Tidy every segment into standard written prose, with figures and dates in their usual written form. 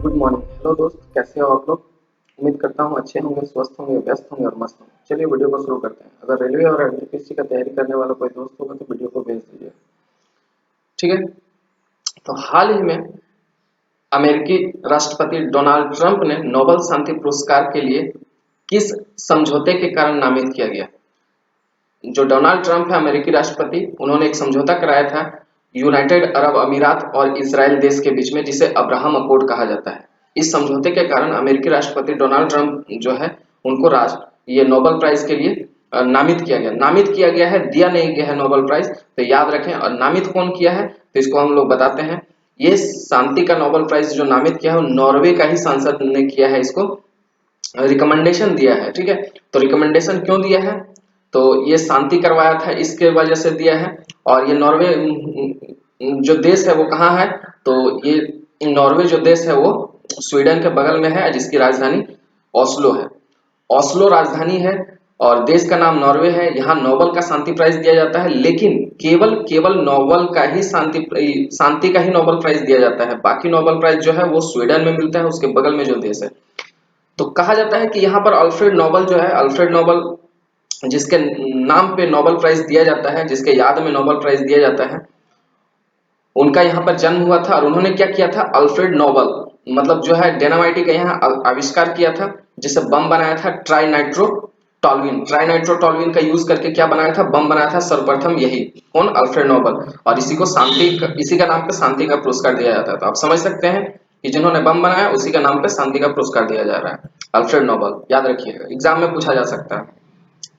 Good morning. Hello दोस्त, कैसे हो आप लोग? उम्मीद करता हूँ अच्छे होंगे, स्वस्थ होंगे, व्यस्त होंगे और मस्त होंगे। चलिए वीडियो को शुरू करते हैं। अगर रेलवे और एनटीपीसी का तैयारी करने वाला कोई दोस्त होगा तो वीडियो को भेज दीजिए। ठीक है। तो हाल ही में अमेरिकी राष्ट्रपति डोनाल्ड ट्रंप ने नोबेल शांति पुरस्कार के लिए किस समझौते के कारण नामित किया गया? जो डोनाल्ड ट्रंप है अमेरिकी राष्ट्रपति, उन्होंने एक समझौता कराया था यूनाइटेड अरब अमीरात और इसराइल देश के बीच में, जिसे अब्राहम अकॉर्ड कहा जाता है। इस समझौते के कारण अमेरिकी राष्ट्रपति डोनाल्ड ट्रंप जो है उनको ये नोबेल प्राइज के लिए नामित किया गया है, दिया नहीं गया है नोबेल प्राइज। तो याद रखें। और नामित कौन किया है तो इसको हम लोग बताते हैं। ये शांति का नोबेल प्राइज जो नामित किया है नॉर्वे का ही सांसद ने किया है, इसको रिकमेंडेशन दिया है। ठीक है। तो रिकमेंडेशन क्यों दिया है? तो ये शांति करवाया था, इसके वजह से दिया है। और ये नॉर्वे जो देश है वो कहाँ है? तो ये नॉर्वे जो देश है वो स्वीडन के बगल में है, जिसकी राजधानी ओस्लो है। ओस्लो राजधानी है और देश का नाम नॉर्वे है। यहाँ नोबेल का शांति प्राइज दिया जाता है, लेकिन केवल केवल नोबेल का ही शांति का ही नोबेल प्राइज दिया जाता है। बाकी नोबेल प्राइज जो है वो स्वीडन में मिलता है, उसके बगल में जो देश है। तो कहा जाता है कि यहाँ पर अल्फ्रेड नोबेल जो है, अल्फ्रेड नोबेल जिसके नाम पे नोबेल प्राइज दिया जाता है, जिसके याद में नोबेल प्राइज दिया जाता है, उनका यहाँ पर जन्म हुआ था। और उन्होंने क्या किया था? अल्फ्रेड नोबेल मतलब जो है डायनामाइट का यहाँ आविष्कार किया था, जिससे बम बनाया था ट्राइनाइट्रोटोलुइन का यूज करके क्या बनाया था? बम बनाया था सर्वप्रथम। यही कौन? Alfred Nobel. और इसी का नाम पे शांति का पुरस्कार दिया जाता है। तो आप समझ सकते हैं कि जिन्होंने बम बनाया उसी का नाम पे शांति का पुरस्कार दिया जा रहा है, अल्फ्रेड नोबेल। याद रखिएगा, एग्जाम में पूछा जा सकता है।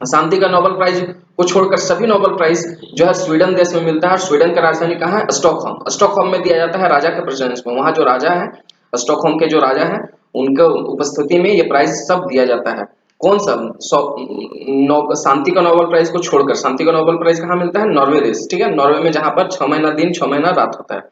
शांति का नोबेल प्राइज को छोड़कर सभी नोबेल प्राइज जो है स्वीडन देश में मिलता है। और स्वीडन का राजधानी कहाँ है? स्टॉकहोम। स्टॉकहोम में दिया जाता है राजा के प्रेजेंस में। वहां जो राजा है, स्टॉकहोम के जो राजा है, उनके उपस्थिति में ये प्राइज सब दिया जाता है। कौन सा? शांति का नोबेल प्राइज को छोड़कर शांति का नोबेल प्राइज कहाँ मिलता है? नॉर्वे देश। ठीक है, नॉर्वे में, जहां पर 6 महीना दिन 6 महीना रात होता है।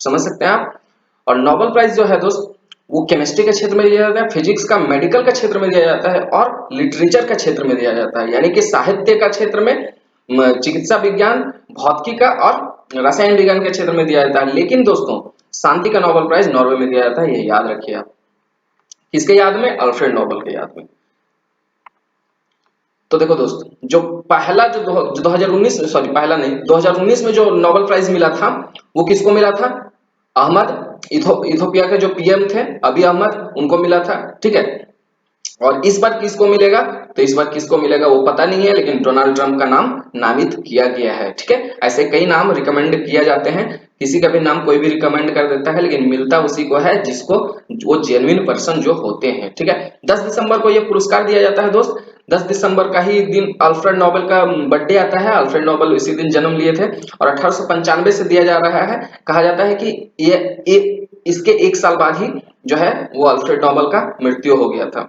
समझ सकते हैं आप। और नोबेल प्राइज जो है दोस्त, वो केमिस्ट्री के क्षेत्र में दिया जाता है, फिजिक्स का, मेडिकल का क्षेत्र में दिया जाता है और लिटरेचर का क्षेत्र में दिया जाता है। यानी कि साहित्य का क्षेत्र में, चिकित्सा विज्ञान, भौतिकी का और रसायन विज्ञान के क्षेत्र में दिया जाता है। लेकिन दोस्तों शांति का नोबेल प्राइज नॉर्वे में दिया जाता है, ये याद रखिए आप। किसके याद में? अल्फ्रेड नोबेल के याद में। तो देखो दोस्त, जो पहला जो 2019 सॉरी पहला नहीं 2019 में जो नोबेल प्राइज मिला था वो किसको मिला था? अहमद, इथोपिया के जो पीएम थे अभी अहमद, उनको मिला था। ठीक है। और इस बार किसको मिलेगा? तो इस बार किसको मिलेगा वो पता नहीं है, लेकिन डोनाल्ड ट्रंप का नाम नामित किया गया है। ठीक है। ऐसे कई नाम रिकमेंड किया जाते हैं, किसी का भी नाम कोई भी रिकमेंड कर देता है, लेकिन मिलता उसी को है जिसको, वो जेन्युइन पर्सन जो होते हैं। ठीक है। 10 दिसंबर को यह पुरस्कार दिया जाता है दोस्त। 10 दिसंबर का ही दिन अल्फ्रेड नोबेल का बर्थडे आता है। अल्फ्रेड नोबेल इसी दिन जन्म लिए थे और 1895 से दिया जा रहा है। कहा जाता है कि इसके एक साल बाद ही जो है वो अल्फ्रेड नोबेल का मृत्यु हो गया था।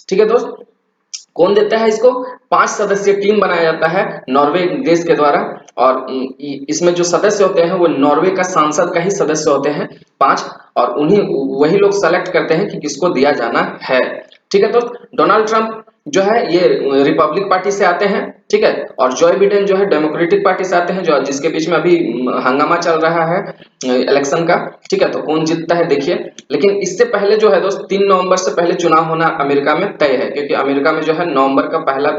ठीक है दोस्त। कौन देता है इसको? 5 सदस्यीय टीम बनाया जाता है नॉर्वे देश के द्वारा। और इसमें जो सदस्य होते हैं वो नॉर्वे का सांसद का ही सदस्य होते हैं 5। और वही लोग सेलेक्ट करते हैं कि किसको दिया जाना है। ठीक है दोस्त। डोनाल्ड ट्रंप जो है ये रिपब्लिक पार्टी से आते हैं। ठीक है। और जॉय बिडेन जो है डेमोक्रेटिक पार्टी से आते हैं, जो जिसके बीच में अभी हंगामा चल रहा है इलेक्शन का। ठीक है। तो कौन जीतता है देखिए। लेकिन इससे पहले जो है दोस्त 3 नवंबर से पहले चुनाव होना अमेरिका में तय है, क्योंकि अमेरिका में जो है नवंबर का पहला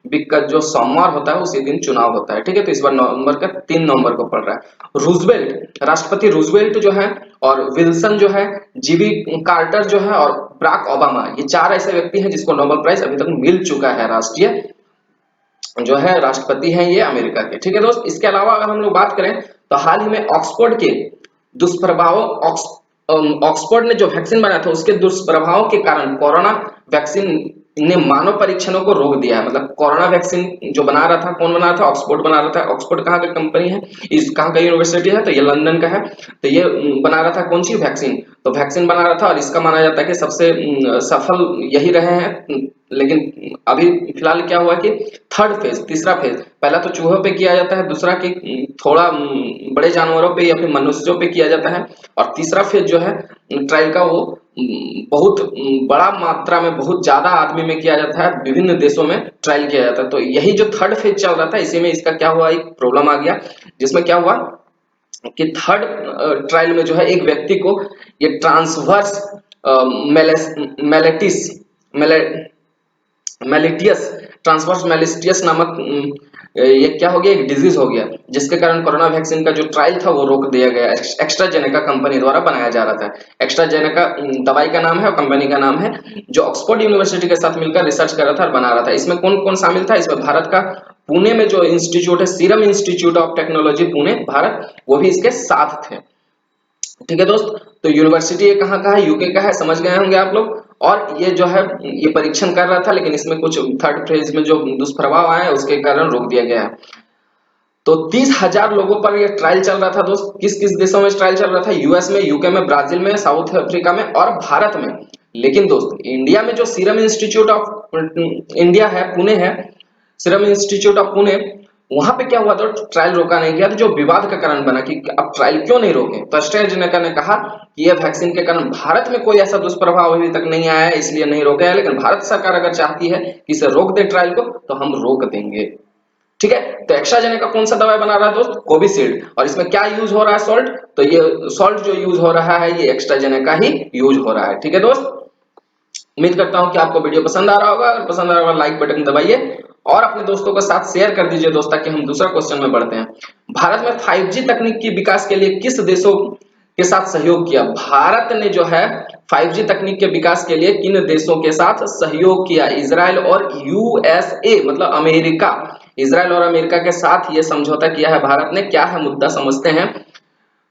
वीक का जो सोमवार होता है उसी दिन चुनाव होता है। ठीक है। तो इस बार नवंबर का 3 नवंबर को पड़ रहा है। रूजवेल्ट, राष्ट्रपति रूजवेल्ट जो है, और विल्सन जो है, जीबी कार्टर जो है और बराक ओबामा, ये 4 ऐसे व्यक्ति हैं जिसको नोबेल प्राइज अभी तक मिल चुका है। राष्ट्रीय जो है राष्ट्रपति हैं ये अमेरिका के। ठीक है दोस्त। इसके अलावा अगर हम लोग बात करें तो हाल ही में ऑक्सफोर्ड के दुष्प्रभावों, ऑक्सफोर्ड ने जो वैक्सीन बनाया था उसके दुष्प्रभावों के कारण कोरोना वैक्सीन ने मानव परीक्षणों को रोक दिया है। मतलब कोरोना वैक्सीन जो बना रहा था, कौन बना रहा था? ऑक्सफोर्ड बना रहा था। ऑक्सफोर्ड कहाँ की कंपनी है? इस कहाँ का यूनिवर्सिटी है? तो ये लंदन का है। तो ये बना रहा था कौन सी वैक्सीन? तो वैक्सीन बना रहा था और इसका माना जाता है कि सबसे सफल यही रहे हैं। लेकिन अभी फिलहाल क्या हुआ कि थर्ड फेज, तीसरा फेज, पहला तो चूहों पे किया जाता है, दूसरा कि थोड़ा बड़े जानवरों पे या फिर मनुष्यों पे किया जाता है, और तीसरा फेज जो है ट्रायल का वो बहुत बड़ा मात्रा में, बहुत ज्यादा आदमी में किया जाता है, विभिन्न देशों में ट्रायल किया जाता है। तो यही जो थर्ड फेज चल रहा था, इसी में इसका क्या हुआ, एक प्रॉब्लम आ गया, जिसमें क्या हुआ कि थर्ड ट्रायल में जो है एक व्यक्ति को ये ट्रांसवर्स मेलेटिस मेलिटियस ट्रांसवर्स मेलिटियस नामक ये क्या हो गया, एक डिजीज हो गया, जिसके कारण कोरोना वैक्सीन का जो ट्रायल था वो रोक दिया गया। एक्स्ट्राजेनेका कंपनी द्वारा बनाया जा रहा था। एक्स्ट्राजेनेका दवाई का नाम है और कंपनी का नाम है, जो ऑक्सफोर्ड यूनिवर्सिटी के साथ मिलकर रिसर्च कर रहा था और बना रहा था। इसमें कौन कौन शामिल था? इसमें भारत का पुणे में जो इंस्टीट्यूट है, serum institute of technology Pune Bharat, वो भी इसके साथ थे। ठीक है दोस्त, तो यूनिवर्सिटी ये कहाँ का है? यूके का है, समझ गए होंगे आप लोग। और ये जो है ये परीक्षण कर रहा था, लेकिन इसमें कुछ थर्ड फेज में जो दुष्प्रभाव आए उसके कारण रोक दिया गया है। तो 30,000 लोगों पर ये ट्रायल चल रहा था दोस्त। किस किस देशों में ट्रायल चल रहा था? यूएस में, यूके में, ब्राजील में, साउथ अफ्रीका में और भारत में। लेकिन दोस्त इंडिया में जो सीरम इंस्टीट्यूट ऑफ इंडिया है, पुणे है, सीरम इंस्टीट्यूट ऑफ पुणे, वहां पे क्या हुआ था? ट्रायल रोका नहीं गया, तो जो विवाद का कारण बना कि अब ट्रायल क्यों नहीं रोके, तो एस्ट्राजेनेका ने कहा कि यह वैक्सीन के कारण भारत में कोई ऐसा दुष्प्रभाव अभी तक नहीं आया है, इसलिए नहीं रोका है, लेकिन भारत सरकार अगर चाहती है कि इसे रोक दे ट्रायल को, तो हम रोक देंगे। ठीक है, तो एक्स्ट्राजेनेका कौन सा दवाई बना रहा है दोस्त? कोविशील्ड। और इसमें क्या यूज हो रहा है? सॉल्ट। तो ये सॉल्ट जो यूज हो रहा है ये एक्स्ट्राजेनेका ही यूज हो रहा है। ठीक है दोस्त, उम्मीद करता हूं कि आपको वीडियो पसंद आ रहा होगा। अगर पसंद आ रहा होगा लाइक बटन दबाइए और अपने दोस्तों के साथ शेयर कर दीजिए दोस्त, ताकि हम दूसरा क्वेश्चन में बढ़ते हैं। भारत में 5G तकनीक की विकास के लिए किस देशों के साथ सहयोग किया? भारत ने जो है 5G तकनीक के विकास के लिए किन देशों के साथ सहयोग किया? इजराइल और यूएसए, मतलब अमेरिका। इजराइल और अमेरिका के साथ ये समझौता किया है भारत ने। क्या है मुद्दा, समझते हैं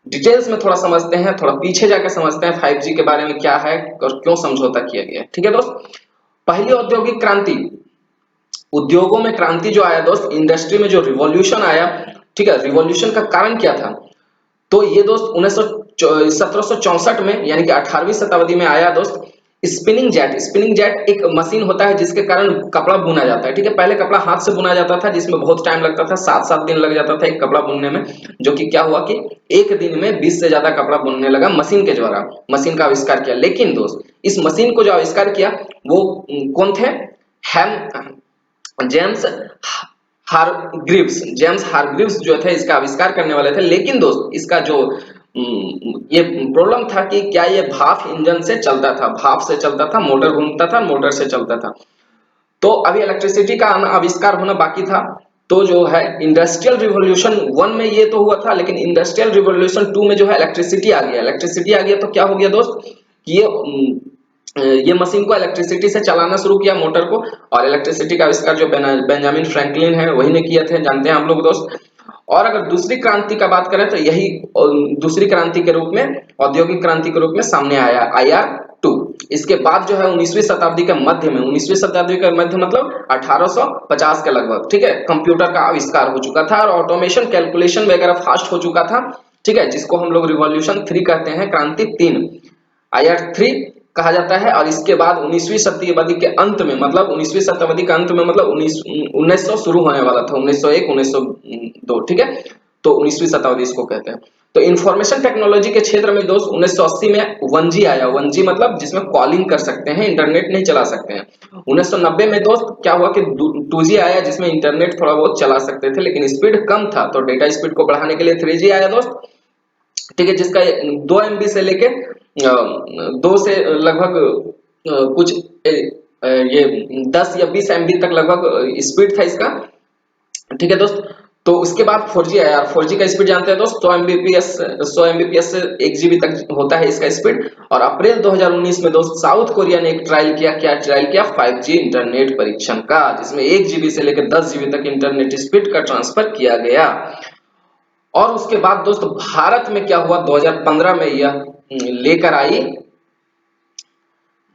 डिटेल्स में, थोड़ा समझते हैं, थोड़ा पीछे जाकर समझते हैं 5G के बारे में क्या है और क्यों समझौता किया गया। ठीक है दोस्त, पहली औद्योगिक क्रांति, उद्योगों में क्रांति जो आया दोस्त, इंडस्ट्री में जो रिवॉल्यूशन आया, ठीक है, रिवॉल्यूशन का कारण क्या था? तो ये दोस्त 1764 में यानी कि 18वीं शताब्दी में आया दोस्त। स्पिनिंग जेट, स्पिनिंग जेट एक मशीन होता है जिसके कारण कपड़ा बुना जाता है। ठीक है, पहले कपड़ा हाथ से बुना जाता था जिसमें बहुत टाइम लगता था, 7-7 दिन लग जाता था एक कपड़ा बुनने में, जो कि क्या हुआ कि एक दिन में 20 से ज्यादा कपड़ा बुनने लगा मशीन के द्वारा। मशीन का आविष्कार किया। लेकिन दोस्त इस मशीन को जो आविष्कार किया वो कौन थे? जेम्स हारग्रीव्स, जेम्स हारग्रीव्स जो थे इसका आविष्कार करने वाले थे। लेकिन दोस्त इसका जो ये प्रॉब्लम था कि क्या ये भाप इंजन से चलता था, भाप से चलता था, मोटर घूमता था, मोटर से चलता था। तो अभी इलेक्ट्रिसिटी का आविष्कार होना बाकी था। तो जो है इंडस्ट्रियल रिवॉल्यूशन 1 में ये तो हुआ था, लेकिन इंडस्ट्रियल रिवॉल्यूशन 2 में जो है इलेक्ट्रिसिटी आ गया। इलेक्ट्रिसिटी आ गया तो क्या हो गया दोस्त कि ये मशीन को इलेक्ट्रिसिटी से चलाना शुरू किया, मोटर को। और इलेक्ट्रिसिटी का आविष्कार जो बेंजामिन फ्रैंकलिन है वही ने किए थे, जानते हैं हम लोग दोस्त। और अगर दूसरी क्रांति का बात करें तो यही दूसरी क्रांति के रूप में, औद्योगिक क्रांति के रूप में सामने आया IR2। इसके बाद जो है 19वीं शताब्दी के मध्य में, 19वीं शताब्दी के मध्य मतलब 1850 के लगभग, ठीक है, कंप्यूटर का आविष्कार हो चुका था और ऑटोमेशन, कैलकुलेशन वगैरह फास्ट हो चुका था। ठीक है, जिसको हम लोग रिवॉल्यूशन 3 कहते हैं, क्रांति 3, IR3 कहा जाता है। और इसके बाद 19वीं शताब्दी के अंत में, मतलब 19वीं शताब्दी के अंत में, मतलब 1900 शुरू होने वाला था, 1901 1902। ठीक है, तो 19वीं शताब्दी इसको कहते हैं। तो इंफॉर्मेशन टेक्नोलॉजी के क्षेत्र में दोस्त 1980 में 1G आया। 1G मतलब जिसमें कॉलिंग कर सकते हैं, इंटरनेट नहीं चला सकते हैं। 1990 में दोस्त क्या हुआ कि 2G आया, जिसमें इंटरनेट थोड़ा बहुत चला सकते थे लेकिन स्पीड कम था, तो डेटा स्पीड को बढ़ाने के लिए 3G आया दोस्त। ठीक है, जिसका 2 MB से लेके 2 से लगभग कुछ ये 10 या 20 MB तक लगभग स्पीड था इसका। ठीक है दोस्त, तो उसके बाद 4G आया। 4G का स्पीड जानते हैं दोस्त, 100 MBPS से 1 GB तक होता है इसका स्पीड। और अप्रैल 2019 में दोस्त साउथ कोरिया ने एक ट्रायल किया। क्या ट्रायल किया? 5G इंटरनेट परीक्षण का, जिसमें 1 GB से लेकर 10 GB तक इंटरनेट स्पीड का ट्रांसफर किया गया। और उसके बाद दोस्त भारत में क्या हुआ? 2015 में यह लेकर आई,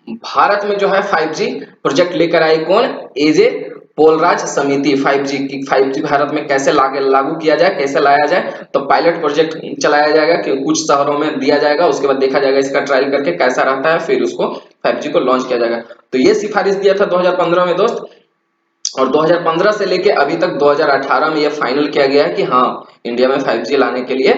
भारत में जो है 5G प्रोजेक्ट लेकर आई कौन? एजे पोलराज समिति। 5G की 5G भारत में कैसे लागू किया जाए, कैसे लाया जाए, तो पायलट प्रोजेक्ट चलाया जाएगा कि कुछ शहरों में दिया जाएगा, उसके बाद देखा जाएगा इसका ट्रायल करके कैसा रहता है, फिर उसको 5G को लॉन्च किया जाएगा। तो ये सिफारिश दिया था 2015 में दोस्त। और 2015 से लेके अभी तक 2018 में यह फाइनल किया गया है कि हाँ, इंडिया में 5G लाने के लिए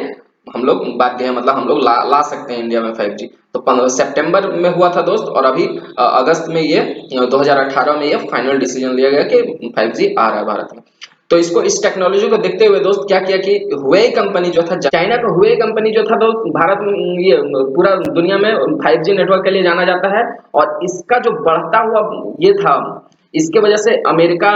हम लोग बाध्य हैं, मतलब हम लोग ला सकते हैं इंडिया में 5G। तो सितंबर में हुआ था दोस्त, और अभी अगस्त में ये 2018 में ये फाइनल डिसीजन लिया गया कि 5G आ रहा है भारत में। तो इसको इस टेक्नोलॉजी को देखते हुए दोस्त क्या किया कि हुवेई कंपनी जो था, चाइना का हुवेई कंपनी जो था दोस्त, भारत में ये पूरा दुनिया में 5G नेटवर्क के लिए जाना जाता है। और इसका जो बढ़ता हुआ ये था, इसके वजह से अमेरिका,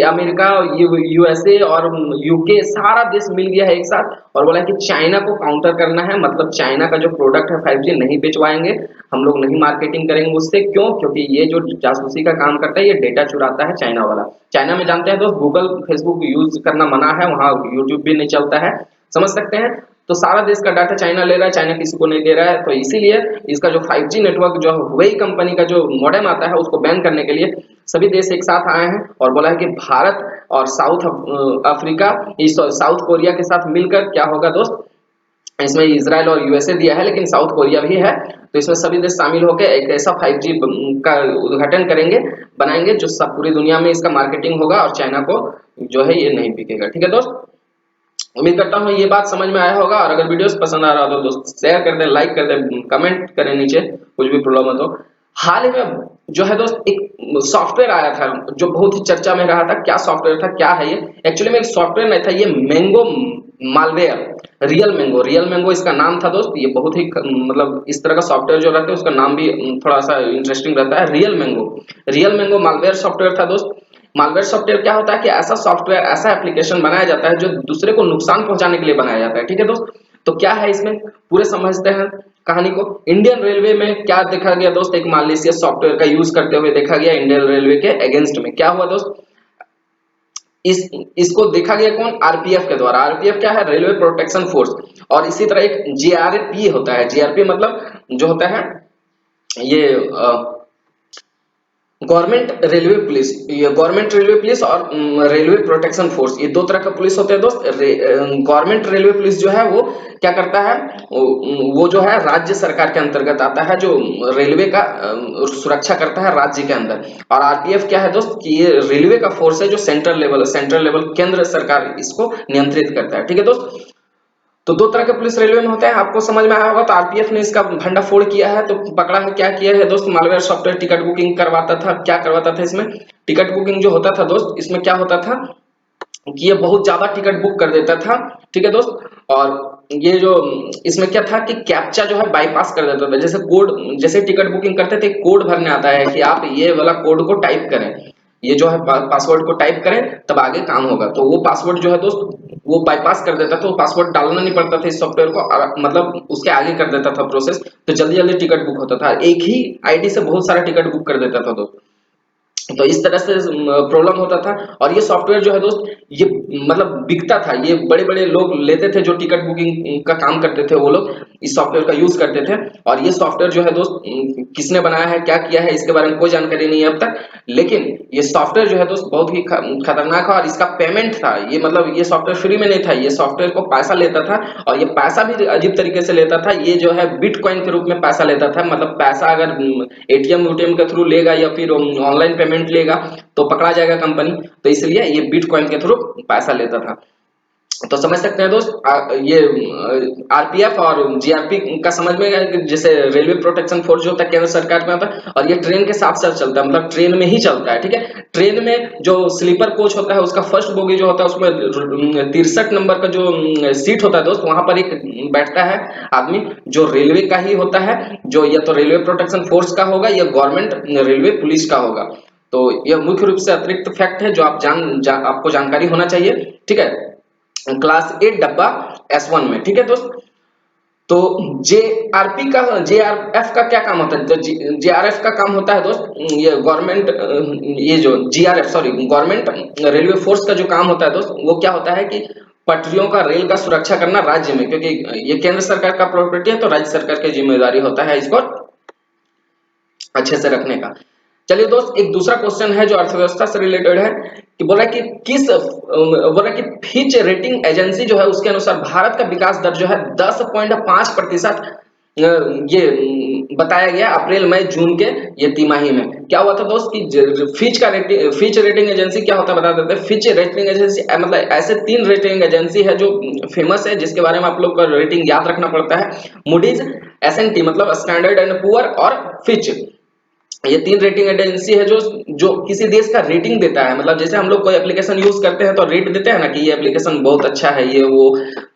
अमेरिका, यूएसए और यूके सारा देश मिल गया है एक साथ और बोला कि चाइना को काउंटर करना है, मतलब चाइना का जो प्रोडक्ट है 5G नहीं बेचवाएंगे, हम लोग नहीं मार्केटिंग करेंगे उससे। क्यों? क्योंकि ये जो जासूसी का काम करता है, ये डेटा चुराता है चाइना वाला। चाइना में जानते हैं दोस्त, गूगल फेसबुक यूज करना मना है, वहाँ यूट्यूब भी नहीं चलता है, समझ सकते हैं। तो सारा देश का डाटा चाइना ले रहा है, चाइना किसी को नहीं दे रहा है। तो इसीलिए इसका जो 5G नेटवर्क जो हुवेई कंपनी का जो मॉडेम आता है उसको बैन करने के लिए सभी देश एक साथ आए हैं और बोला है कि भारत और साउथ अफ्रीका, साउथ कोरिया के साथ मिलकर क्या होगा दोस्त, इसमें इजराइल और यूएसए दिया है लेकिन साउथ कोरिया भी है, तो इसमें सभी देश शामिल होकर एक ऐसा 5G का उद्घाटन करेंगे, बनाएंगे, जो सब पूरी दुनिया में इसका मार्केटिंग होगा और चाइना को जो है ये नहीं बिकेगा। ठीक है दोस्त, उम्मीद करता हूँ ये बात समझ में आया होगा। और अगर वीडियोस पसंद आ रहा हो तो दोस्त शेयर कर दें, लाइक कर दें, कमेंट करें नीचे, कुछ भी प्रॉब्लम हो तो। हाल ही में जो है दोस्त एक सॉफ्टवेयर आया था जो बहुत ही चर्चा में रहा था। क्या सॉफ्टवेयर था, क्या है ये? एक्चुअली में एक सॉफ्टवेयर नहीं था, ये मैंगो मालवेयर, रियल मैंगो इसका नाम था दोस्त। ये बहुत ही मतलब इस तरह का सॉफ्टवेयर जो रहता है उसका नाम भी थोड़ा सा इंटरेस्टिंग रहता है, रियल मैंगो मालवेयर सॉफ्टवेयर था दोस्त। मालवेयर सॉफ्टवेयर क्या होता है कि ऐसा सॉफ्टवेयर, ऐसा एप्लीकेशन बनाया जाता है जो दूसरे को नुकसान पहुंचाने के लिए बनाया जाता है। ठीक है दोस्त, तो क्या है इसमें पूरे समझते हैं कहानी को। इंडियन रेलवे में क्या देखा गया दोस्त, एक मालिशियस सॉफ्टवेयर का यूज करते हुए देखा गया इंडियन रेलवे के अगेंस्ट में। क्या हुआ दोस्त, इसको देखा गया कौन, आरपीएफ के द्वारा। आरपीएफ क्या है, रेलवे प्रोटेक्शन फोर्स। और इसी तरह एक जीआरपी होता है, जीआरपी मतलब जो होता है ये गवर्नमेंट रेलवे पुलिस, ये गवर्नमेंट रेलवे पुलिस और रेलवे प्रोटेक्शन फोर्स, ये दो तरह का पुलिस होते हैं दोस्त। गवर्नमेंट रेलवे पुलिस जो है वो क्या करता है, वो जो है राज्य सरकार के अंतर्गत आता है, जो रेलवे का सुरक्षा करता है राज्य के अंदर। और आरपीएफ क्या है दोस्त कि ये रेलवे का फोर्स है जो सेंट्रल लेवल केंद्र सरकार इसको नियंत्रित करता है। ठीक है दोस्त, तो दो तरह के पुलिस रेलवे में होते हैं, आपको समझ में आया होगा। तो आरपीएफ ने इसका भंडाफोड़ किया है, तो पकड़ा है, क्या किया है दोस्त, मालवेयर सॉफ्टवेयर टिकट बुकिंग करवाता था। क्या करवाता था इसमें, टिकट बुकिंग जो होता था दोस्त, इसमें क्या होता था कि ये बहुत ज्यादा टिकट बुक कर देता था। ठीक है दोस्त, और ये जो इसमें क्या था कि कैप्चा जो है बाईपास कर देता था। जैसे कोड, जैसे टिकट बुकिंग करते थे कोड भरने आता है कि आप ये वाला कोड को टाइप करें, ये जो है पासवर्ड को टाइप करें तब आगे काम होगा। तो वो पासवर्ड जो है दोस्त वो बाईपास कर देता था, तो पासवर्ड डालना नहीं पड़ता था इस सॉफ्टवेयर को, मतलब उसके आगे कर देता था प्रोसेस, तो जल्दी जल्दी टिकट बुक होता था। एक ही आईडी से बहुत सारा टिकट बुक कर देता था दोस्त, तो इस तरह से प्रॉब्लम होता था। और ये सॉफ्टवेयर जो है दोस्त ये मतलब बिकता था, ये बड़े बड़े लोग लेते थे जो टिकट बुकिंग का काम करते थे, वो लोग इस सॉफ्टवेयर का यूज करते थे। और ये सॉफ्टवेयर जो है दोस्त किसने बनाया है, क्या किया है, इसके बारे में कोई जानकारी नहीं है अब तक। लेकिन ये सॉफ्टवेयर जो है दोस्त बहुत ही खतरनाक है। और इसका पेमेंट था, ये मतलब ये सॉफ्टवेयर फ्री में नहीं था, ये सॉफ्टवेयर को पैसा लेता था। और ये पैसा भी अजीब तरीके से लेता था, ये जो है बिटकॉइन के रूप में पैसा लेता था। मतलब पैसा अगर एटीएम के थ्रू लेगा या फिर ऑनलाइन पेमेंट लेगा तो पकड़ा जाएगा कंपनी, तो इसलिए ये बिटकॉइन के थ्रू पैसा लेता था। तो समझ सकते हैं दोस्त, ये आरपीएफ और जीआरपी का समझ में आया कि जैसे रेलवे प्रोटेक्शन फोर्स जो होता है केंद्र सरकार में होता है, और ये ट्रेन के साथ साथ चलता है, मतलब ट्रेन में ही चलता है। ठीक है, ट्रेन में जो स्लीपर कोच होता है उसका फर्स्ट बोगी जो होता है उसमें 63 नंबर का जो सीट होता है दोस्त, वहां पर एक बैठता है आदमी जो रेलवे का ही होता है, जो या तो रेलवे प्रोटेक्शन फोर्स का होगा या गवर्नमेंट रेलवे पुलिस का होगा। तो यह मुख्य रूप से अतिरिक्त फैक्ट है जो आप आपको जानकारी होना चाहिए। ठीक है, क्लास 8 डब्बा S1 में। ठीक है दोस्त, तो जेआरएफ का क्या काम होता है, तो जेआरएफ का काम होता है दोस्त, ये गवर्नमेंट, ये जो GRF sorry government railway force का जो काम होता है दोस्त, वो क्या होता है कि पटरियों का, रेल का सुरक्षा करना राज्य में, क्योंकि ये केंद्र सरकार का प्रॉपर्टी है तो राज्य सरकार की जिम्मेदारी होता है इसको अच्छे से रखने का। चलिए दोस्त, एक दूसरा क्वेश्चन है जो अर्थव्यवस्था से रिलेटेड है कि बोल रहा है कि बोल रहा है कि फिच रेटिंग एजेंसी जो है उसके अनुसार भारत का विकास दर जो है 10.5% ये बताया गया अप्रैल मई जून के ये तिमाही में। क्या हुआ था दोस्त कि फिच रेटिंग एजेंसी क्या होता है बता देते हैं। फिच रेटिंग एजेंसी मतलब ऐसे 3 रेटिंग एजेंसी है जो फेमस है, जिसके बारे में आप लोग का रेटिंग याद रखना पड़ता है। मूडीज, एस एंड टी मतलब स्टैंडर्ड एंड पुअर, और फिच। ये 3 रेटिंग एजेंसी है जो जो किसी देश का रेटिंग देता है। मतलब जैसे हम लोग कोई एप्लीकेशन यूज करते हैं तो रेट देते हैं ना कि ये एप्लीकेशन बहुत अच्छा है ये वो,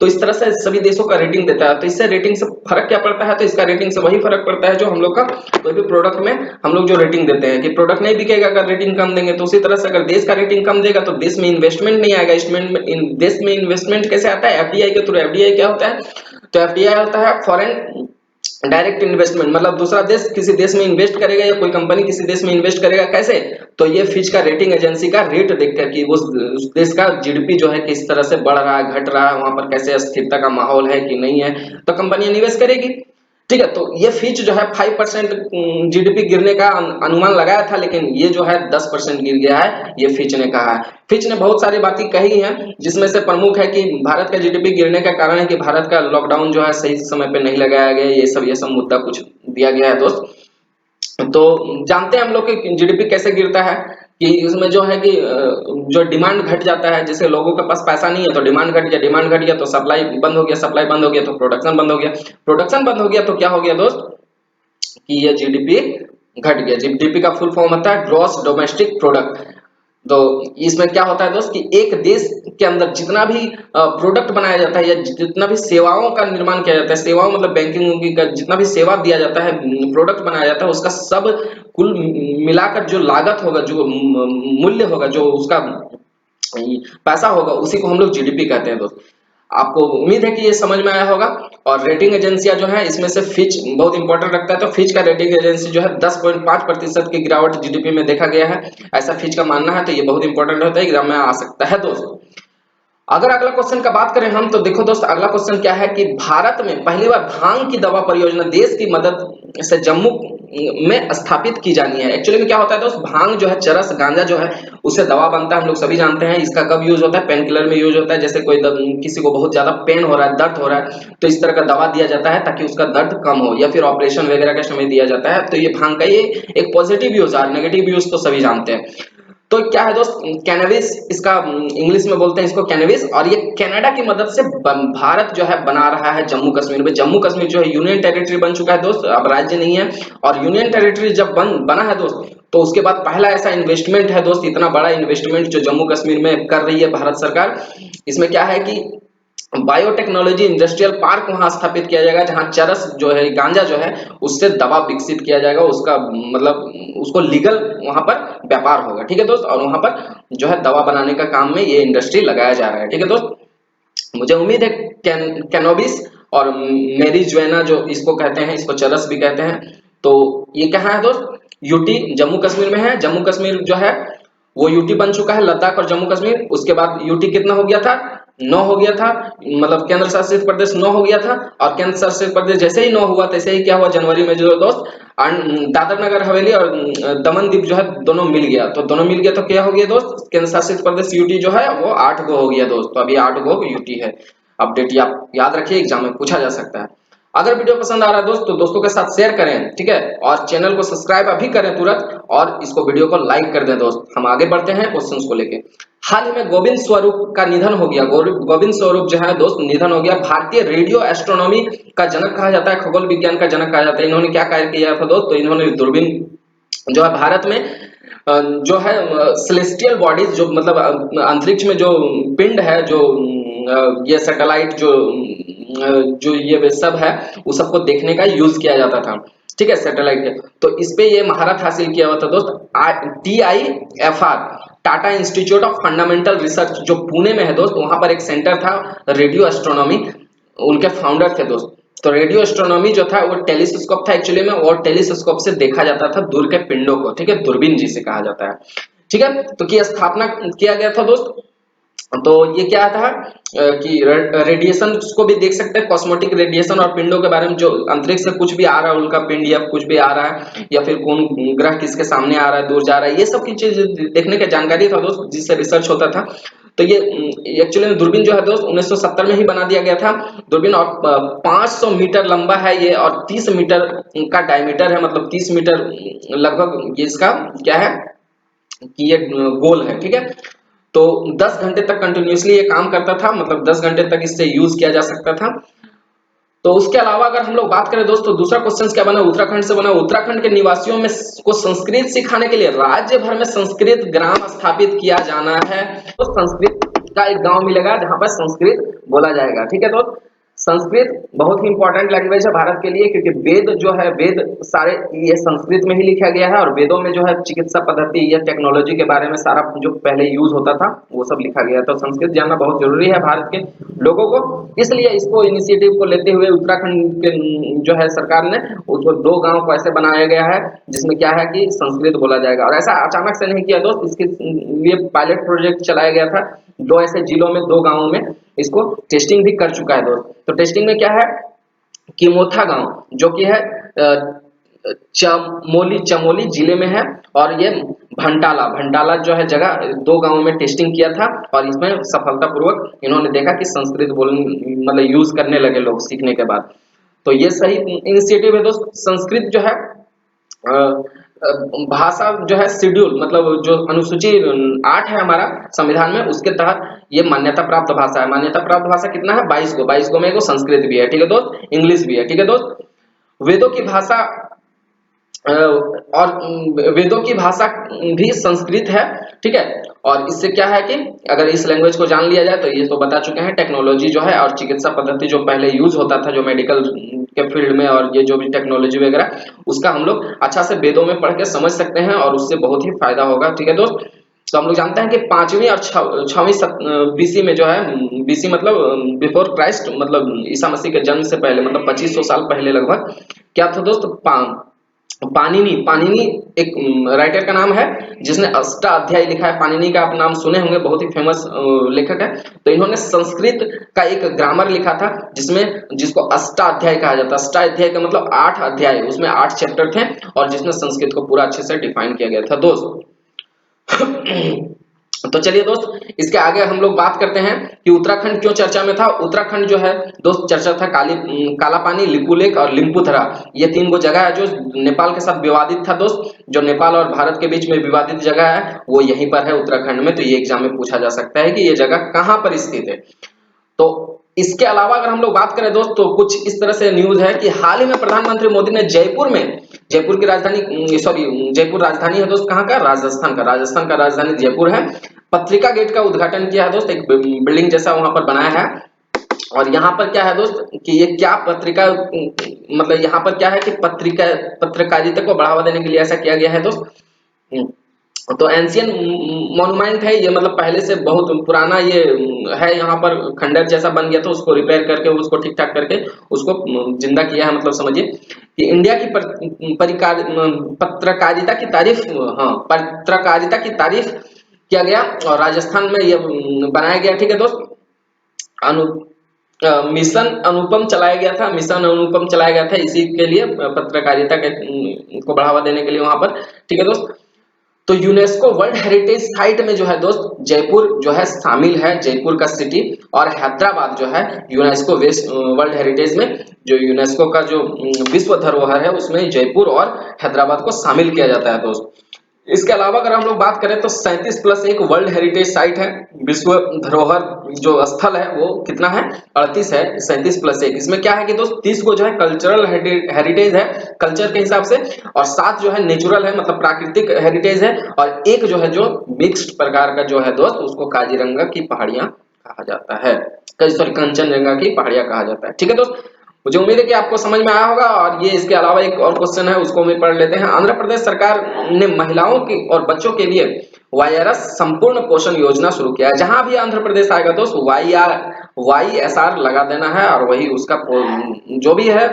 तो इस तरह से सभी देशों का रेटिंग देता है। तो इससे रेटिंग से फर्क क्या पड़ता है, तो इसका रेटिंग से वही फर्क पड़ता है जो हम लोग का कोई भी प्रोडक्ट में हम लोग जो रेटिंग देते हैं कि प्रोडक्ट नहीं बिकेगा अगर रेटिंग कम देंगे। तो उसी तरह से अगर देश का रेटिंग कम देगा तो देश में इन्वेस्टमेंट नहीं आएगा। देश में इन्वेस्टमेंट कैसे आता है, एफडीआई के थ्रू। एफडीआई क्या होता है, तो एफडीआई होता है फॉरेन डायरेक्ट इन्वेस्टमेंट। मतलब दूसरा देश किसी देश में इन्वेस्ट करेगा या कोई कंपनी किसी देश में इन्वेस्ट करेगा, कैसे, तो ये फिच का रेटिंग एजेंसी का रेट देखकर कि उस देश का जीडीपी जो है किस तरह से बढ़ रहा है घट रहा है, वहां पर कैसे स्थिरता का माहौल है कि नहीं है, तो कंपनियां निवेश करेगी। ठीक है, तो ये फिच जो है 5% जीडीपी गिरने का अनुमान लगाया था, लेकिन ये जो है 10% गिर गया है, ये फिच ने कहा है। फिच ने बहुत सारी बातें कही हैं, जिसमें से प्रमुख है कि भारत का जीडीपी गिरने का कारण है कि भारत का लॉकडाउन जो है सही समय पे नहीं लगाया गया। ये सब मुद्दा कुछ दिया गया है दोस्त। तो जानते हैं हम लोग कि जीडीपी कैसे गिरता है, कि इसमें जो है कि जो डिमांड घट जाता है, जैसे लोगों के पास पैसा नहीं है तो डिमांड घट गया, डिमांड घट गया तो सप्लाई बंद हो गया, सप्लाई बंद हो गया तो प्रोडक्शन बंद हो गया, प्रोडक्शन बंद हो गया तो क्या हो गया दोस्त, कि ये जीडीपी घट गया। जीडीपी का फुल फॉर्म होता है ग्रॉस डोमेस्टिक प्रोडक्ट। तो इसमें क्या होता है दोस्त कि एक देश के अंदर जितना भी प्रोडक्ट बनाया जाता है या जितना भी सेवाओं का निर्माण किया जाता है, सेवाओं मतलब बैंकिंग का जितना भी सेवा दिया जाता है, प्रोडक्ट बनाया जाता है, उसका सब कुल मिलाकर जो लागत होगा, जो मूल्य होगा, जो उसका पैसा होगा, उसी को हम लोग जीडीपी कहते हैं दोस्त। आपको उम्मीद है कि ये समझ में आया होगा। और रेटिंग एजेंसियां जो है इसमें से फिच बहुत इंपॉर्टेंट रखता है। तो फिच का रेटिंग एजेंसी जो है 10.5% की गिरावट जीडीपी में देखा गया है, ऐसा फिच का मानना है। तो ये बहुत इंपॉर्टेंट होता है, एग्जाम में आ सकता है दोस्त। अगर अगला क्वेश्चन का बात करें हम, तो देखो दोस्त अगला क्वेश्चन क्या है कि भारत में पहली बार भांग की दवा परियोजना देश की मदद से जम्मू में स्थापित की जानी है। एक्चुअली में क्या होता है दोस्त, भांग जो है, चरस गांजा जो है, उससे दवा बनता है, हम लोग सभी जानते हैं। इसका कब यूज होता है, पेन किलर में यूज होता है। जैसे कोई किसी को बहुत ज्यादा पेन हो रहा है, दर्द हो रहा है, तो इस तरह का दवा दिया जाता है ताकि उसका दर्द कम हो, या फिर ऑपरेशन वगैरह के समय दिया जाता है। तो ये भांग का ये एक पॉजिटिव यूज है, नेगेटिव यूज तो सभी जानते हैं। तो क्या है दोस्त, कैनबिस, इसका इंग्लिश में बोलते हैं इसको कैनबिस, और ये कनाडा की मदद से भारत जो है बना रहा है जम्मू कश्मीर में। जम्मू कश्मीर जो है यूनियन टेरिटरी बन चुका है दोस्त, अब राज्य नहीं है। और यूनियन टेरिटरी जब बना है दोस्त, तो उसके बाद पहला ऐसा इन्वेस्टमेंट है दोस्त, इतना बड़ा इन्वेस्टमेंट जो जम्मू कश्मीर में कर रही है भारत सरकार। इसमें क्या है कि बायोटेक्नोलॉजी इंडस्ट्रियल पार्क वहां स्थापित किया जाएगा, जहां चरस जो है, गांजा जो है, उससे दवा विकसित किया जाएगा, उसका मतलब उसको लीगल वहां पर व्यापार होगा। ठीक है दोस्त, और वहां पर जो है दवा बनाने का काम में ये इंडस्ट्री लगाया जा रहा है। ठीक है दोस्त, मुझे उम्मीद है कैनोबिस और मेरिजुएना जो इसको कहते हैं, इसको चरस भी कहते हैं। तो ये कहाँ है दोस्त, यूटी जम्मू कश्मीर में है। जम्मू कश्मीर जो है वो यूटी बन चुका है, लद्दाख और जम्मू कश्मीर। उसके बाद यूटी कितना हो गया था, 9 हो गया था, मतलब केंद्र शासित प्रदेश 9 हो गया था। और केंद्र शासित प्रदेश जैसे ही 9 हुआ, तैसे ही क्या हुआ, जनवरी में जो दोस्त दादर नगर हवेली और दमन दीप जो है दोनों मिल गया। तो दोनों मिल गया तो क्या हो गया दोस्त, केंद्र शासित प्रदेश यूटी जो है वो 8 गो हो गया दोस्त। तो अभी 8 गो यूटी है। अपडेट आप याद रखिए, एग्जाम में पूछा जा सकता है। अगर वीडियो पसंद आ रहा है दोस्त तो दोस्तों के साथ शेयर करें, ठीक है, और चैनल को सब्सक्राइब अभी करें तुरंत, और इसको वीडियो को लाइक कर दें दोस्त। हम आगे बढ़ते हैं क्वेश्चंस को लेके। हाल ही में गोविंद स्वरूप का निधन हो गया। गोविंद स्वरूप जो है दोस्त निधन हो गया। भारतीय रेडियो एस्ट्रोनॉमी का जनक कहा जाता है, खगोल विज्ञान का जनक कहा जाता है। इन्होंने क्या कार्य किया था दोस्त, तो इन्होंने दूरबीन जो है भारत में जो है सेलेस्टियल बॉडीज, जो मतलब अंतरिक्ष में जो पिंड है, जो ये सैटेलाइट जो ये सब है, उस सबको देखने का यूज किया जाता था। ठीक है, सैटेलाइट के, तो इस पे ये महारत हासिल किया हुआ था दोस्त। TIFR, Tata institute of fundamental research, जो पुणे में है दोस्त, वहां पर एक सेंटर था रेडियो एस्ट्रोनॉमी, उनके फाउंडर थे दोस्त। तो रेडियो एस्ट्रोनॉमी जो था वो टेलीस्कोप था एक्चुअली में, और टेलीस्कोप से देखा जाता था दूर के पिंडों को। ठीक है, दूरबीन जिसे कहा जाता है। ठीक है, तो की स्थापना किया गया था दोस्त। तो ये क्या था कि रेडिएशन को भी देख सकते हैं, कॉस्मोटिक रेडिएशन, और पिंडों के बारे में, जो अंतरिक्ष से कुछ भी आ रहा है, उनका पिंड या कुछ भी आ रहा है, या फिर कौन ग्रह किसके सामने आ रहा है, दूर जा रहा है, ये सब की चीज देखने का जानकारी था दोस्त, जिससे रिसर्च होता था। तो ये एक्चुअली में दूरबीन जो है दोस्त 1970 में ही बना दिया गया था दूरबीन। और 500 मीटर लंबा है ये, और 30 मीटर का डायमीटर है, मतलब 30 मीटर लगभग ये इसका क्या है कि ये गोल है। ठीक है, तो 10 घंटे तक कंटिन्यूसली ये काम करता था, मतलब 10 घंटे तक इससे यूज किया जा सकता था। तो उसके अलावा अगर हम लोग बात करें दोस्तों, दूसरा क्वेश्चन क्या बना, उत्तराखंड से बना, उत्तराखंड के निवासियों में को संस्कृत सिखाने के लिए राज्य भर में संस्कृत ग्राम स्थापित किया जाना है। तो संस्कृत का एक गांव मिलेगा जहां पर संस्कृत बोला जाएगा। ठीक है दोस्त, संस्कृत बहुत ही इंपॉर्टेंट लैंग्वेज है भारत के लिए, क्योंकि वेद जो है, वेद सारे ये संस्कृत में ही लिखा गया है, और वेदों में जो है चिकित्सा पद्धति या टेक्नोलॉजी के बारे में सारा जो पहले यूज होता था वो सब लिखा गया है। तो संस्कृत जानना बहुत जरूरी है भारत के लोगों को, इसलिए इसको इनिशिएटिव को लेते हुए उत्तराखंड के जो है सरकार ने उसको 2 गांव को ऐसे बनाया गया है जिसमें क्या है कि संस्कृत बोला जाएगा। और ऐसा अचानक से नहीं किया दोस्त, इसके लिए पायलट प्रोजेक्ट चलाया गया था 2 ऐसे जिलों में, 2 गांवों में इसको टेस्टिंग भी कर चुका है दोस्त। तो टेस्टिंग में क्या है, किमोथा गांव जो कि है चमोली जिले में है, और ये भंटाला जो है जगह, 2 गांवों में टेस्टिंग किया था, और इसमें सफलतापूर्वक इन्होंने देखा कि संस्कृत बोलने मतलब यूज करने लगे लोग सीखने के बाद। तो ये सही इनिशिएटिव है दोस्त। संस्कृत जो है भाषा जो है शेड्यूल, मतलब जो अनुसूची 8 है हमारा संविधान में, उसके तहत ये मान्यता प्राप्त भाषा है। मान्यता प्राप्त भाषा कितना है, 22 को में एगो संस्कृत भी है। ठीक है दोस्त, इंग्लिश भी है। ठीक है दोस्त, वेदों की भाषा और वेदों की भाषा भी संस्कृत है। ठीक है, और इससे क्या है कि अगर इस लैंग्वेज को जान लिया जाए तो ये तो बता चुके हैं, टेक्नोलॉजी जो है और चिकित्सा पद्धति जो पहले यूज होता था जो मेडिकल के फील्ड में, और ये जो भी टेक्नोलॉजी वगैरह, उसका हम लोग अच्छा से वेदों में पढ़ के समझ सकते हैं और उससे बहुत ही फायदा होगा। ठीक है दोस्त, तो हम लोग जानते हैं कि 5वीं और 6वीं बीसी में जो है, बीसी मतलब बिफोर क्राइस्ट, मतलब ईसा मसीह के जन्म से पहले, मतलब 2500 साल पहले लगभग, क्या था दोस्त, पाणिनि एक राइटर का नाम है जिसने अष्टाध्यायी लिखा है। पाणिनि का आप नाम सुने होंगे, बहुत ही फेमस लेखक है। तो इन्होंने संस्कृत का एक ग्रामर लिखा था जिसको अष्टाध्यायी कहा जाता है। अष्टाध्यायी का मतलब 8 अध्याय, उसमें 8 चैप्टर थे, और जिसमें संस्कृत को पूरा अच्छे से डिफाइन किया गया था दोस्त। तो चलिए दोस्त, इसके आगे हम लोग बात करते हैं कि उत्तराखंड क्यों चर्चा में था। उत्तराखंड जो है दोस्त चर्चा था काला पानी, लिपुलेख और लिम्पुथरा, ये 3 गो जगह है जो नेपाल के साथ विवादित था दोस्त। जो नेपाल और भारत के बीच में विवादित जगह है वो यहीं पर है, उत्तराखंड में। तो ये एग्जाम में पूछा जा सकता है कि ये जगह कहाँ पर स्थित है। तो इसके अलावा अगर हम लोग बात करें दोस्त, तो कुछ इस तरह से न्यूज है कि हाल ही में प्रधानमंत्री मोदी ने जयपुर की राजधानी, सॉरी जयपुर राजधानी है दोस्त, कहाँ का, राजस्थान का राजधानी जयपुर है। पत्रिका गेट का उद्घाटन किया है दोस्त, एक बिल्डिंग जैसा वहां पर बनाया है। और यहाँ पर क्या है दोस्त कि ये क्या पत्रिका, मतलब यहाँ पर क्या है कि पत्रकारिता को बढ़ावा देने के लिए ऐसा किया गया है दोस्त। तो एंशियन मॉन्यूमेंट है ये, मतलब पहले से बहुत पुराना ये है, यहाँ पर खंडर जैसा बन गया था, उसको रिपेयर करके, उसको ठीक ठाक करके उसको जिंदा किया है। मतलब समझिए कि इंडिया की पत्रकारिता की तारीफ, हाँ पत्रकारिता की तारीफ किया गया, और राजस्थान में ये बनाया गया। ठीक है दोस्त, अनु मिशन अनुपम चलाया गया था, इसी के लिए पत्रकारिता के को बढ़ावा देने के लिए वहां पर। ठीक है दोस्त, तो यूनेस्को वर्ल्ड हेरिटेज साइट में जो है दोस्त जयपुर जो है शामिल है, जयपुर का सिटी, और हैदराबाद जो है यूनेस्को वर्ल्ड हेरिटेज में, जो यूनेस्को का जो विश्व धरोहर है उसमें जयपुर और हैदराबाद को शामिल किया जाता है दोस्त। इसके अलावा अगर हम लोग बात करें तो 37+1 वर्ल्ड हेरिटेज साइट है, विश्व धरोहर जो स्थल है वो कितना है, 38 है। 37+1, इसमें क्या है कि दोस्त 30 को जो है कल्चरल हेरिटेज है कल्चर के हिसाब से, और 7 जो है नेचुरल है मतलब प्राकृतिक हेरिटेज है, और 1 जो है जो मिक्स्ड प्रकार का जो है दोस्त उसको काजीरंगा की पहाड़ियां कहा जाता है, सॉरी कंचनजंगा की पहाड़ियां कहा जाता है। ठीक है दोस्त, मुझे उम्मीद है कि आपको समझ में आया होगा। और ये इसके अलावा एक और क्वेश्चन है, उसको भी पढ़ लेते हैं। आंध्र प्रदेश सरकार ने महिलाओं की और बच्चों के लिए वायरस संपूर्ण पोषण योजना शुरू किया है। जहां भी आंध्र प्रदेश आएगा दोस्त YSR लगा देना है, और वही उसका जो भी है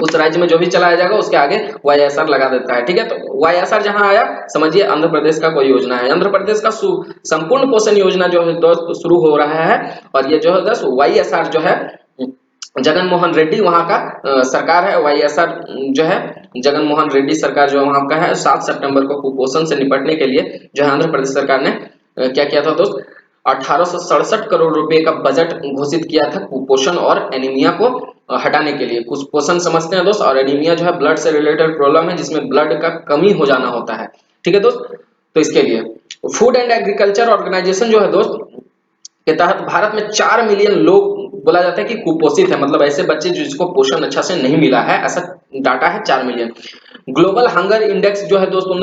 उस राज्य में जो भी चलाया जाएगा उसके आगे YSR लगा देता है। ठीक है, तो YSR जहां आया समझिए आंध्र प्रदेश का कोई योजना है। आंध्र प्रदेश का संपूर्ण पोषण योजना जो है दोस्त शुरू हो रहा है, और ये जो है दोस्त YSR जो है जगन मोहन रेड्डी वहां का सरकार है। YSR जो है जगन मोहन रेड्डी सरकार जो वहां का है। 7 सितंबर को कुपोषण से निपटने के लिए जो है आंध्र प्रदेश सरकार ने क्या किया था दोस्त, 1867 करोड़ रुपए का बजट घोषित किया था कुपोषण और एनीमिया को हटाने के लिए। कुपोषण समझते हैं दोस्त, और एनीमिया जो है ब्लड से रिलेटेड प्रॉब्लम है जिसमें ब्लड का कमी हो जाना होता है। ठीक है दोस्त, तो इसके लिए फूड एंड एग्रीकल्चर ऑर्गेनाइजेशन जो है दोस्त के तहत भारत में 4 मिलियन लोग बोला जाता है कि कुपोषित है, मतलब ऐसे बच्चे जिसको पोषण अच्छा से नहीं मिला है, ऐसा डाटा है 4 मिलियन। ग्लोबल हंगर इंडेक्स जो है दोस्तों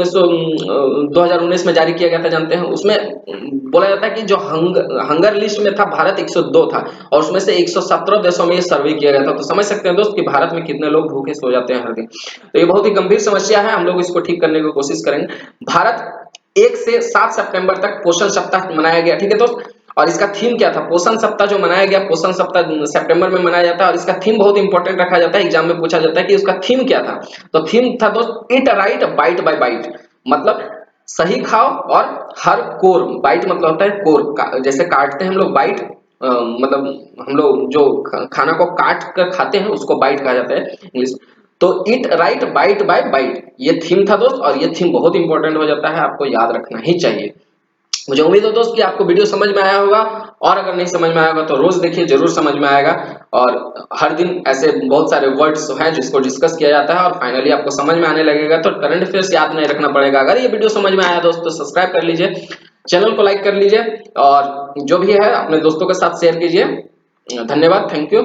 2019 में जारी किया गया था, जानते हैं, उसमें बोला जाता है कि जो हंगर लिस्ट में था भारत 102 था, और उसमें से 117 देशों में ये सर्वे किया गया था। तो समझ सकते हैं दोस्त कि भारत में कितने लोग भूखे सो जाते हैं हर दिन। तो ये बहुत ही गंभीर समस्या है, हम लोग इसको ठीक करने की कोशिश करेंगे। भारत 1 से 7 सितंबर तक पोषण सप्ताह मनाया गया, ठीक है दोस्त। और इसका थीम क्या था? पोषण सप्ताह जो मनाया गया, पोषण सप्ताह सितंबर में मनाया जाता है, और इसका थीम बहुत इंपॉर्टेंट रखा जाता है, एग्जाम में पूछा जाता है कि उसका थीम क्या था। तो थीम था दोस्त, eat right bite by bite, मतलब सही खाओ और हर कोर, बाइट मतलब होता है कोर, जैसे काटते हैं हम लोग, बाइट मतलब हम लोग जो खाना को काट कर खाते हैं उसको बाइट कहा जाता है इंग्लिश। तो eat right bite by bite, ये थीम था दोस्त, और ये थीम बहुत इंपॉर्टेंट हो जाता है, आपको याद रखना ही चाहिए। मुझे उम्मीद है दोस्त कि आपको वीडियो समझ में आया होगा, और अगर नहीं समझ में आया होगा तो रोज देखिए, जरूर समझ में आएगा। और हर दिन ऐसे बहुत सारे वर्ड्स हैं जिसको डिस्कस किया जाता है, और फाइनली आपको समझ में आने लगेगा। तो करंट अफेयर्स याद नहीं रखना पड़ेगा। अगर ये वीडियो समझ में आया दोस्त तो सब्सक्राइब कर लीजिए, चैनल को लाइक कर लीजिए, और जो भी है अपने दोस्तों के साथ शेयर कीजिए। धन्यवाद, थैंक यू।